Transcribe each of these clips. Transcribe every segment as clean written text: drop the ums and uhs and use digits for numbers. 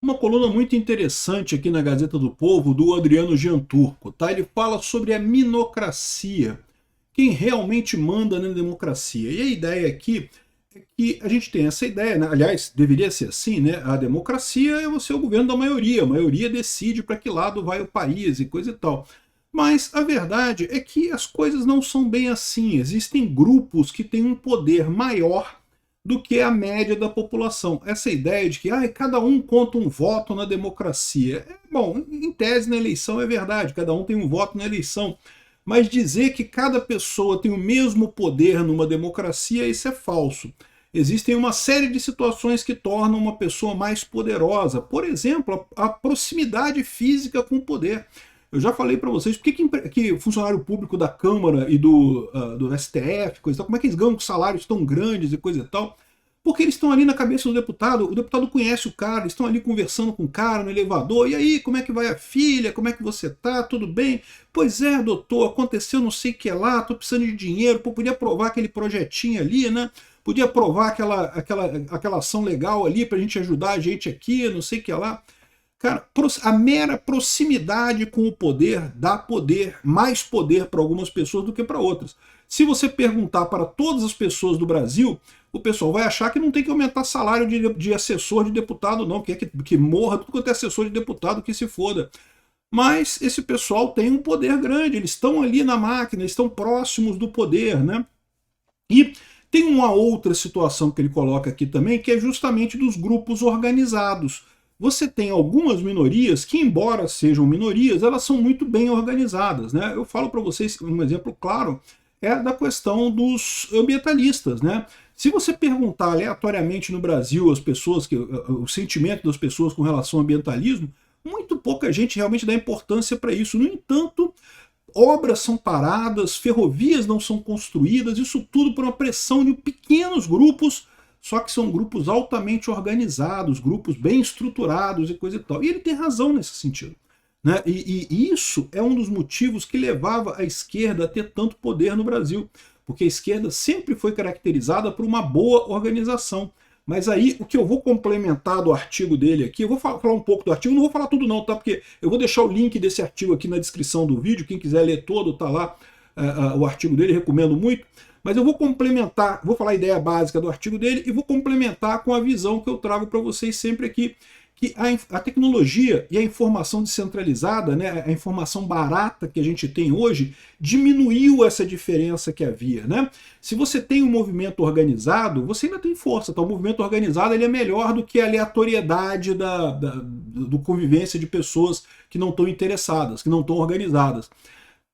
Uma coluna muito interessante aqui na Gazeta do Povo, do Adriano Gianturco, tá? Ele fala sobre a minocracia, quem realmente manda na democracia. E a ideia aqui é que a gente tem essa ideia, né? Aliás, deveria ser assim, né? A democracia é você o governo da maioria, a maioria decide para que lado vai o país e coisa e tal. Mas a verdade é que as coisas não são bem assim. Existem grupos que têm um poder maior do que a média da população. Essa ideia de que cada um conta um voto na democracia. Bom, em tese na eleição é verdade, cada um tem um voto na eleição. Mas dizer que cada pessoa tem o mesmo poder numa democracia, isso é falso. Existem uma série de situações que tornam uma pessoa mais poderosa. Por exemplo, a proximidade física com o poder. Eu já falei para vocês, por que funcionário público da Câmara e do STF, coisa e tal, como é que eles ganham salários tão grandes e coisa e tal? Porque eles estão ali na cabeça do deputado, o deputado conhece o cara, eles estão ali conversando com o cara no elevador, e aí, como é que vai a filha, como é que você tá, tudo bem? Pois é, doutor, aconteceu não sei o que lá, tô precisando de dinheiro, podia aprovar aquele projetinho ali, né? Podia aprovar aquela ação legal ali pra gente ajudar a gente aqui, não sei o que lá. Cara, a mera proximidade com o poder dá poder, mais poder para algumas pessoas do que para outras. Se você perguntar para todas as pessoas do Brasil, o pessoal vai achar que não tem que aumentar salário de assessor de deputado, não, que morra tudo quanto é assessor de deputado, que se foda. Mas esse pessoal tem um poder grande, eles estão ali na máquina, eles estão próximos do poder, né? E tem uma outra situação que ele coloca aqui também, que é justamente dos grupos organizados. Você tem algumas minorias que, embora sejam minorias, elas são muito bem organizadas, né? Eu falo para vocês, um exemplo claro é da questão dos ambientalistas, né? Se você perguntar aleatoriamente no Brasil as pessoas, o sentimento das pessoas com relação ao ambientalismo, muito pouca gente realmente dá importância para isso. No entanto, obras são paradas, ferrovias não são construídas, isso tudo por uma pressão de pequenos grupos, só que são grupos altamente organizados, grupos bem estruturados e coisa e tal. E ele tem razão nesse sentido. Né? E isso é um dos motivos que levava a esquerda a ter tanto poder no Brasil, porque a esquerda sempre foi caracterizada por uma boa organização. Mas aí, o que eu vou complementar do artigo dele aqui, eu vou falar um pouco do artigo, não vou falar tudo não, tá? Porque eu vou deixar o link desse artigo aqui na descrição do vídeo, quem quiser ler todo, tá lá o artigo dele, recomendo muito. Mas eu vou complementar, vou falar a ideia básica do artigo dele e vou complementar com a visão que eu trago para vocês sempre aqui, que a tecnologia e a informação descentralizada, né, a informação barata que a gente tem hoje, diminuiu essa diferença que havia. Né? Se você tem um movimento organizado, você ainda tem força. Tá? O movimento organizado ele é melhor do que a aleatoriedade do convivência de pessoas que não estão interessadas, que não estão organizadas.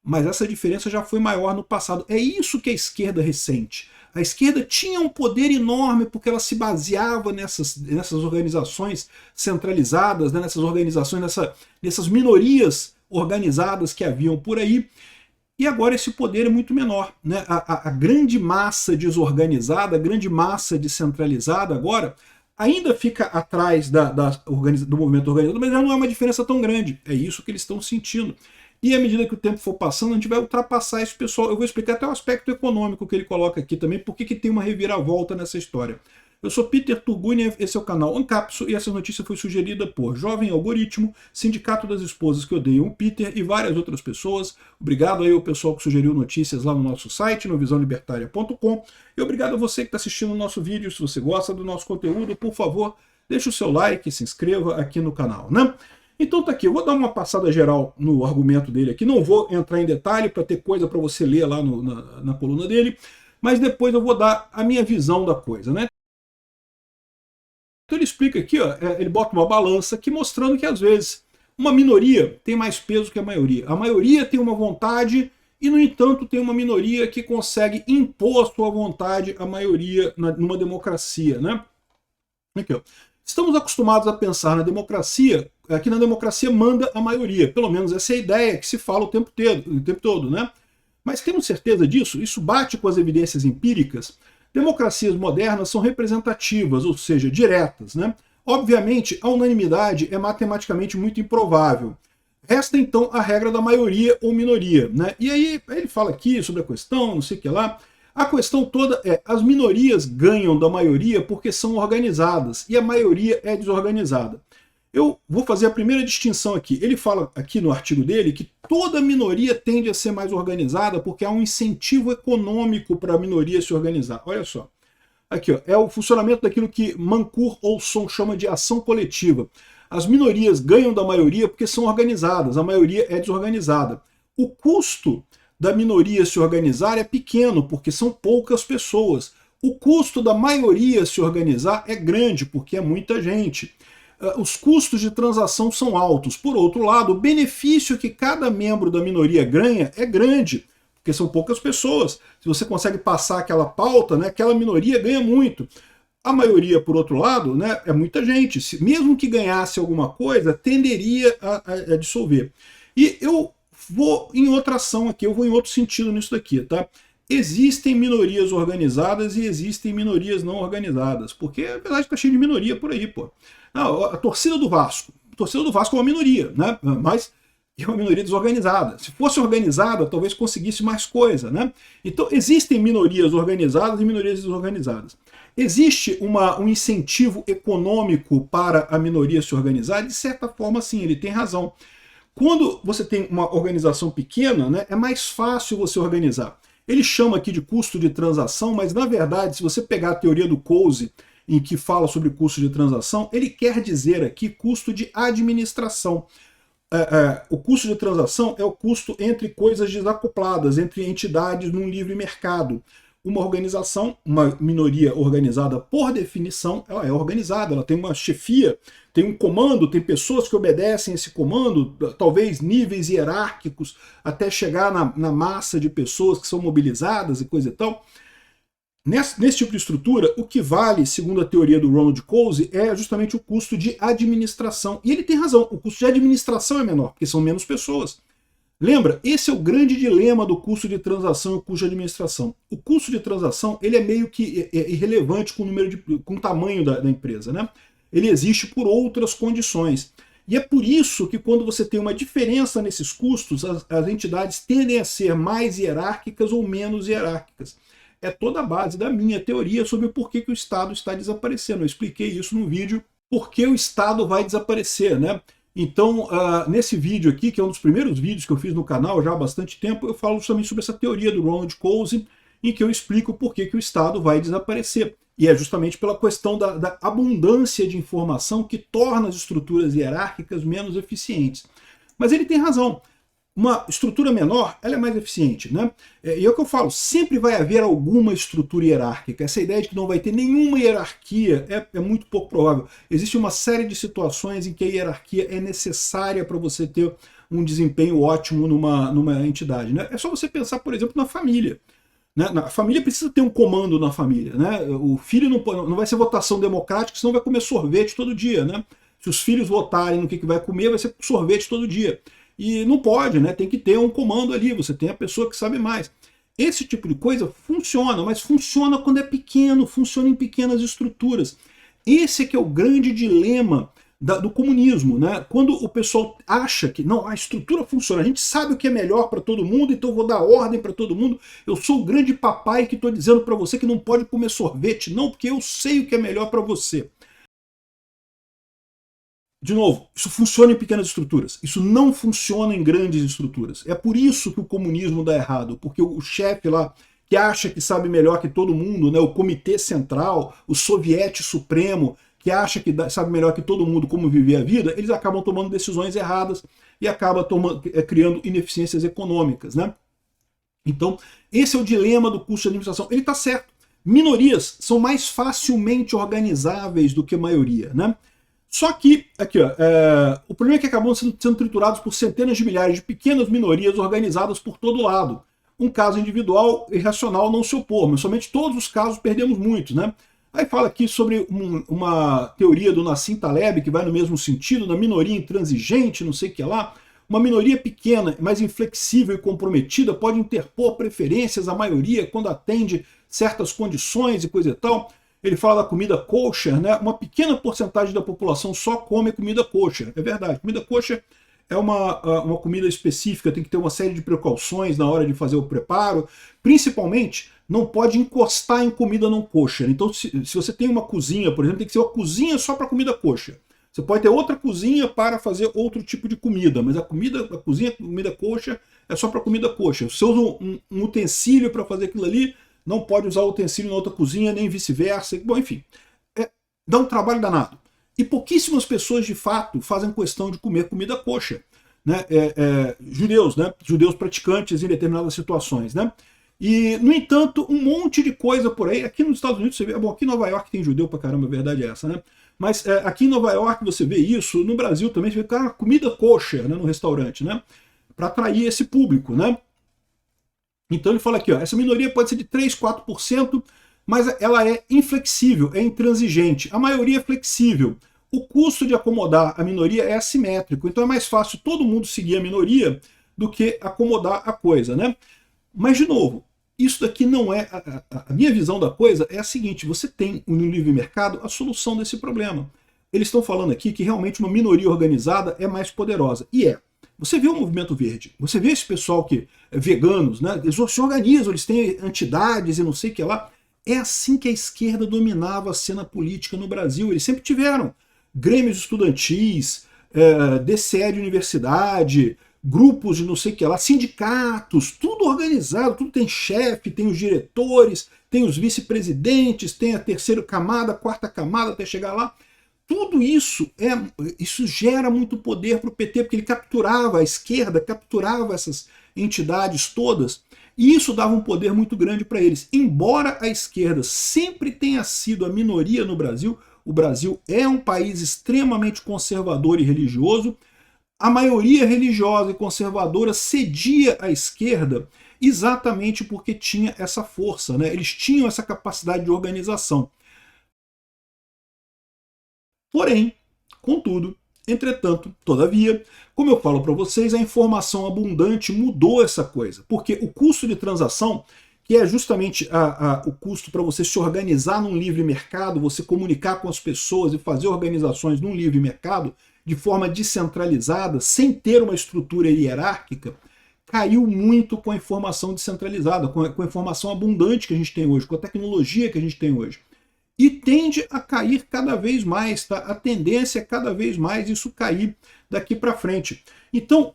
Mas essa diferença já foi maior no passado. É isso que a esquerda ressente. A esquerda tinha um poder enorme porque ela se baseava nessas organizações centralizadas, né, nessas organizações, nessas minorias organizadas que haviam por aí. E agora esse poder é muito menor. Né? A grande massa desorganizada, a grande massa descentralizada agora ainda fica atrás do movimento organizado, mas já não é uma diferença tão grande. É isso que eles estão sentindo. E à medida que o tempo for passando, a gente vai ultrapassar esse pessoal. Eu vou explicar até o aspecto econômico que ele coloca aqui também, porque que tem uma reviravolta nessa história. Eu sou Peter Turguniev, esse é o canal Ancapso, e essa notícia foi sugerida por Jovem Algoritmo, Sindicato das Esposas que Odeiam o Peter e várias outras pessoas. Obrigado aí ao pessoal que sugeriu notícias lá no nosso site, no visãolibertaria.com. E obrigado a você que está assistindo o nosso vídeo. Se você gosta do nosso conteúdo, por favor, deixe o seu like, se inscreva aqui no canal, né? Então tá aqui, eu vou dar uma passada geral no argumento dele aqui, não vou entrar em detalhe para ter coisa para você ler lá na coluna dele, mas depois eu vou dar a minha visão da coisa, né? Então ele explica aqui, ó, ele bota uma balança aqui mostrando que às vezes uma minoria tem mais peso que a maioria. A maioria tem uma vontade e, no entanto, tem uma minoria que consegue impor a sua vontade à maioria numa democracia, né? Aqui, ó. Estamos acostumados a pensar na democracia, que na democracia manda a maioria, pelo menos essa é a ideia que se fala o tempo todo, né? Mas temos certeza disso? Isso bate com as evidências empíricas? Democracias modernas são representativas, ou seja, diretas, né? Obviamente, a unanimidade é matematicamente muito improvável. Resta então a regra da maioria ou minoria, né? E aí ele fala aqui sobre a questão, não sei o que lá. A questão toda é, as minorias ganham da maioria porque são organizadas, e a maioria é desorganizada. Eu vou fazer a primeira distinção aqui. Ele fala aqui no artigo dele que toda minoria tende a ser mais organizada porque há um incentivo econômico para a minoria se organizar. Olha só. Aqui, ó, é o funcionamento daquilo que Mancur Olson chama de ação coletiva. As minorias ganham da maioria porque são organizadas, a maioria é desorganizada. O custo da minoria se organizar é pequeno, porque são poucas pessoas. O custo da maioria se organizar é grande, porque é muita gente. Os custos de transação são altos. Por outro lado, o benefício que cada membro da minoria ganha é grande, porque são poucas pessoas. Se você consegue passar aquela pauta, né, aquela minoria ganha muito. A maioria, por outro lado, né, é muita gente. Mesmo que ganhasse alguma coisa, tenderia a dissolver. E eu vou em outra ação aqui, eu vou em outro sentido nisso daqui, tá? Existem minorias organizadas e existem minorias não organizadas, porque a verdade está cheio de minoria por aí, pô. Não, a torcida do Vasco é uma minoria, né? Mas é uma minoria desorganizada. Se fosse organizada, talvez conseguisse mais coisa, né? Então existem minorias organizadas e minorias desorganizadas. Existe um incentivo econômico para a minoria se organizar? De certa forma, sim, ele tem razão. Quando você tem uma organização pequena, né, é mais fácil você organizar. Ele chama aqui de custo de transação, mas na verdade, se você pegar a teoria do Coase, em que fala sobre custo de transação, ele quer dizer aqui custo de administração. O custo de transação é o custo entre coisas desacopladas, entre entidades num livre mercado. Uma organização, uma minoria organizada, por definição, ela é organizada, ela tem uma chefia, tem um comando, tem pessoas que obedecem esse comando, talvez níveis hierárquicos, até chegar na massa de pessoas que são mobilizadas e coisa e tal. Nesse tipo de estrutura, o que vale, segundo a teoria do Ronald Coase, é justamente o custo de administração. E ele tem razão, o custo de administração é menor, porque são menos pessoas. Lembra, esse é o grande dilema do custo de transação e o custo de administração. O custo de transação ele é meio que irrelevante com o tamanho da empresa, né? Ele existe por outras condições. E é por isso que quando você tem uma diferença nesses custos, as entidades tendem a ser mais hierárquicas ou menos hierárquicas. É toda a base da minha teoria sobre por que o Estado está desaparecendo. Eu expliquei isso no vídeo, por que o Estado vai desaparecer, né? Então, nesse vídeo aqui, que é um dos primeiros vídeos que eu fiz no canal já há bastante tempo, eu falo justamente sobre essa teoria do Ronald Coase, em que eu explico por que o Estado vai desaparecer. E é justamente pela questão da abundância de informação que torna as estruturas hierárquicas menos eficientes. Mas ele tem razão. Uma estrutura menor, ela é mais eficiente, né? E é o que eu falo, sempre vai haver alguma estrutura hierárquica. Essa ideia de que não vai ter nenhuma hierarquia é muito pouco provável. Existe uma série de situações em que a hierarquia é necessária para você ter um desempenho ótimo numa entidade, né? É só você pensar, por exemplo, na família. Né? A família precisa ter um comando na família, né? O filho não vai ser votação democrática, senão vai comer sorvete todo dia, né? Se os filhos votarem no que vai comer, vai ser sorvete todo dia. E não pode, né? Tem que ter um comando ali, você tem a pessoa que sabe mais. Esse tipo de coisa funciona, mas funciona quando é pequeno, funciona em pequenas estruturas. Esse é que é o grande dilema do comunismo, né? Quando o pessoal acha que não, a estrutura funciona, a gente sabe o que é melhor para todo mundo, então eu vou dar ordem para todo mundo. Eu sou o grande papai que estou dizendo para você que não pode comer sorvete, não, porque eu sei o que é melhor para você. De novo, isso funciona em pequenas estruturas, isso não funciona em grandes estruturas. É por isso que o comunismo dá errado, porque o chefe lá, que acha que sabe melhor que todo mundo, né, o comitê central, o soviete supremo, que acha que sabe melhor que todo mundo como viver a vida, eles acabam tomando decisões erradas e acabam criando ineficiências econômicas, né? Então, esse é o dilema do custo de administração. Ele está certo. Minorias são mais facilmente organizáveis do que maioria, né? Só que, aqui, ó, o problema é que acabam sendo triturados por centenas de milhares de pequenas minorias organizadas por todo lado. Um caso individual irracional não se opor, mas somente todos os casos perdemos muito, né? Aí fala aqui sobre uma teoria do Nassim Taleb, que vai no mesmo sentido, da minoria intransigente, não sei o que lá. Uma minoria pequena, mais inflexível e comprometida pode interpor preferências à maioria quando atende certas condições e coisa e tal. Ele fala da comida kosher, né? Uma pequena porcentagem da população só come comida kosher. É verdade, comida kosher é uma comida específica, tem que ter uma série de precauções na hora de fazer o preparo. Principalmente, não pode encostar em comida não kosher. Então, se você tem uma cozinha, por exemplo, tem que ser uma cozinha só para comida kosher. Você pode ter outra cozinha para fazer outro tipo de comida, mas a cozinha, comida kosher, é só para comida kosher. Você usa um utensílio para fazer aquilo ali, não pode usar o utensílio na outra cozinha, nem vice-versa. Bom, enfim, dá um trabalho danado. E pouquíssimas pessoas, de fato, fazem questão de comer comida kosher. Né? Judeus, né? Judeus praticantes em determinadas situações. Né? E, no entanto, um monte de coisa por aí. Aqui nos Estados Unidos você vê. Bom, aqui em Nova York tem judeu pra caramba, a verdade é essa, né? Mas aqui em Nova York você vê isso, no Brasil também, você vê cara, comida kosher, né, no restaurante, né? Para atrair esse público, né? Então ele fala aqui, ó, essa minoria pode ser de 3, 4%, mas ela é inflexível, é intransigente. A maioria é flexível. O custo de acomodar a minoria é assimétrico, então é mais fácil todo mundo seguir a minoria do que acomodar a coisa, né? Mas, de novo, isso daqui não é... A minha visão da coisa é a seguinte, você tem no livre mercado a solução desse problema. Eles estão falando aqui que realmente uma minoria organizada é mais poderosa. E é. Você vê o movimento verde, você vê esse pessoal que veganos, né? Eles se organizam, eles têm entidades e não sei o que lá. É assim que a esquerda dominava a cena política no Brasil. Eles sempre tiveram grêmios estudantis, DCE de universidade, grupos de não sei o que lá, sindicatos, tudo organizado, tudo tem chefe, tem os diretores, tem os vice-presidentes, tem a terceira camada, a quarta camada até chegar lá. Tudo isso, isso gera muito poder para o PT, porque ele capturava, a esquerda capturava essas entidades todas, e isso dava um poder muito grande para eles. Embora a esquerda sempre tenha sido a minoria no Brasil, o Brasil é um país extremamente conservador e religioso, a maioria religiosa e conservadora cedia à esquerda exatamente porque tinha essa força, né? Eles tinham essa capacidade de organização. Porém, contudo, entretanto, todavia, como eu falo para vocês, a informação abundante mudou essa coisa, porque o custo de transação, que é justamente o custo para você se organizar num livre mercado, você comunicar com as pessoas e fazer organizações num livre mercado, de forma descentralizada, sem ter uma estrutura hierárquica, caiu muito com a informação descentralizada, com a informação abundante que a gente tem hoje, com a tecnologia que a gente tem hoje. E tende a cair cada vez mais, tá? A tendência é cada vez mais isso cair daqui para frente. Então,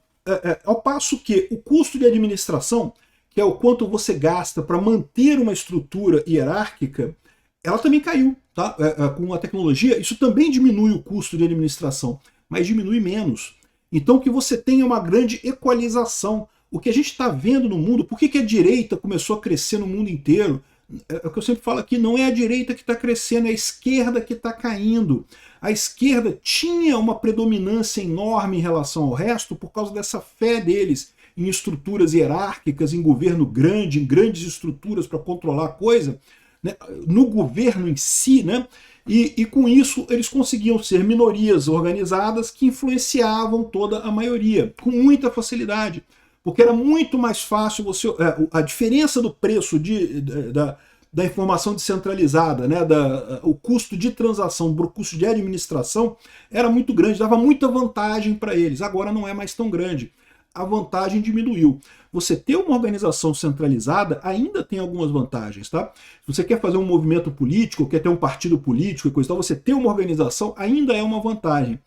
ao passo que o custo de administração, que é o quanto você gasta para manter uma estrutura hierárquica, ela também caiu, tá? Com a tecnologia, isso também diminui o custo de administração, mas diminui menos. Então que você tenha uma grande equalização. O que a gente está vendo no mundo, por que a direita começou a crescer no mundo inteiro? É o que eu sempre falo aqui, não é a direita que está crescendo, é a esquerda que está caindo. A esquerda tinha uma predominância enorme em relação ao resto por causa dessa fé deles em estruturas hierárquicas, em governo grande, em grandes estruturas para controlar a coisa, né, no governo em si, né? E com isso eles conseguiam ser minorias organizadas que influenciavam toda a maioria, com muita facilidade. Porque era muito mais fácil você... a diferença do preço da informação descentralizada, né, o custo de transação, o custo de administração, era muito grande, dava muita vantagem para eles. Agora não é mais tão grande. A vantagem diminuiu. Você ter uma organização centralizada ainda tem algumas vantagens, tá? Se você quer fazer um movimento político, quer ter um partido político e coisa e tal, você ter uma organização ainda é uma vantagem.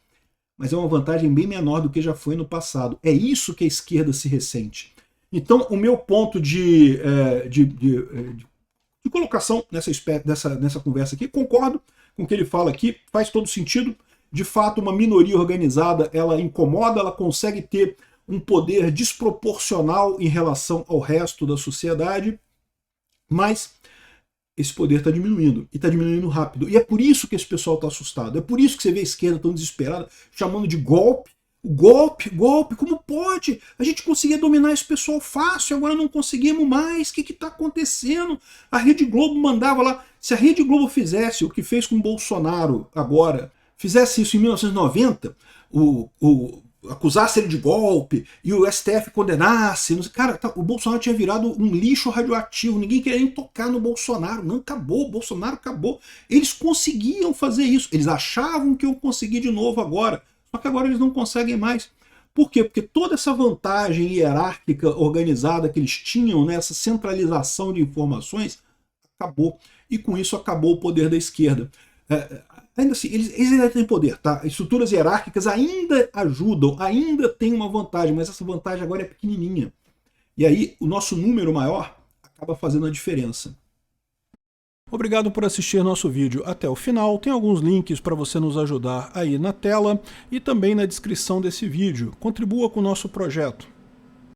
Mas é uma vantagem bem menor do que já foi no passado. É isso que a esquerda se ressente. Então, o meu ponto de colocação nessa conversa aqui, concordo com o que ele fala aqui, faz todo sentido. De fato, uma minoria organizada, ela incomoda, ela consegue ter um poder desproporcional em relação ao resto da sociedade, mas esse poder está diminuindo, e está diminuindo rápido. E é por isso que esse pessoal está assustado, é por isso que você vê a esquerda tão desesperada, chamando de golpe, golpe, golpe, como pode? A gente conseguia dominar esse pessoal fácil, agora não conseguimos mais, o que está acontecendo? A Rede Globo mandava lá, se a Rede Globo fizesse o que fez com o Bolsonaro agora, fizesse isso em 1990, acusasse ele de golpe e o STF condenasse. Cara, o Bolsonaro tinha virado um lixo radioativo, ninguém queria nem tocar no Bolsonaro. Não, acabou, o Bolsonaro acabou. Eles conseguiam fazer isso, eles achavam que iam conseguir de novo agora, só que agora eles não conseguem mais. Por quê? Porque toda essa vantagem hierárquica organizada que eles tinham, né, essa centralização de informações, acabou. E com isso acabou o poder da esquerda. ainda assim, eles ainda têm poder, tá? Estruturas hierárquicas ainda ajudam, ainda tem uma vantagem, mas essa vantagem agora é pequenininha. E aí o nosso número maior acaba fazendo a diferença. Obrigado por assistir nosso vídeo até o final. Tem alguns links para você nos ajudar aí na tela e também na descrição desse vídeo. Contribua com o nosso projeto.